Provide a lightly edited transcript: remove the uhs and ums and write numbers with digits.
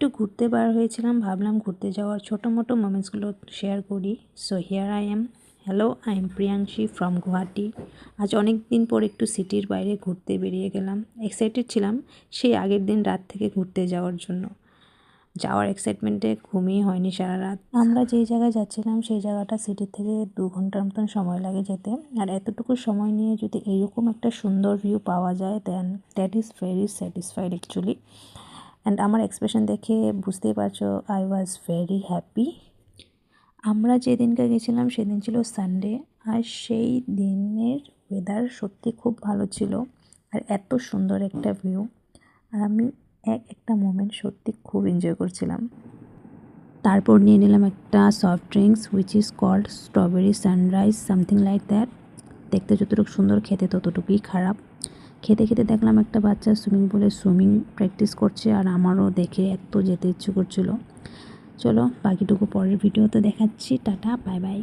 একটু ঘুরতে বার হয়েছিলাম, ভাবলাম ঘুরতে যাওয়ার ছোটো মোটো মোমেন্টসগুলো শেয়ার করি। So here I am. Hello, I am Priyanshi from Guwahati. আজ অনেক দিন পর একটু সিটির বাইরে ঘুরতে বেরিয়ে গেলাম। এক্সাইটেড ছিলাম সেই আগের দিন রাত থেকে ঘুরতে যাওয়ার জন্য। যাওয়ার এক্সাইটমেন্টে ঘুমিয়ে হয়নি সারা রাত। আমরা যেই জায়গায় যাচ্ছিলাম সেই জায়গাটা সিটি থেকে 2 ঘন্টার মতন সময় লাগে যেতে। আর এতটুকু সময় নিয়ে যদি এইরকম একটা সুন্দর ভিউ পাওয়া যায় then that is very satisfied actually. And আমার এক্সপ্রেশন দেখে বুঝতেই পারছো আই ওয়াজ ভেরি হ্যাপি। আমরা যেদিনকে গেছিলাম সেদিন ছিল সানডে, আর সেই দিনের ওয়েদার সত্যি খুব ভালো ছিল আর এত সুন্দর একটা ভিউ। আর আমি একটা মোমেন্ট সত্যি খুব এনজয় করছিলাম। তারপর নিয়ে নিলাম একটা soft drinks which is called strawberry sunrise something like that. দেখতে যতটুকু সুন্দর খেতে ততটুকুই খারাপ। খেতে খেতে দেখলাম একটা বাচ্চা সুইমিং পুলে সুইমিং প্র্যাকটিস করছে, আর আমারও দেখে এত যেতে ইচ্ছে করছিল। চলো বাকিটুকু পরের ভিডিওতে দেখাচ্ছি। Tata, bye bye.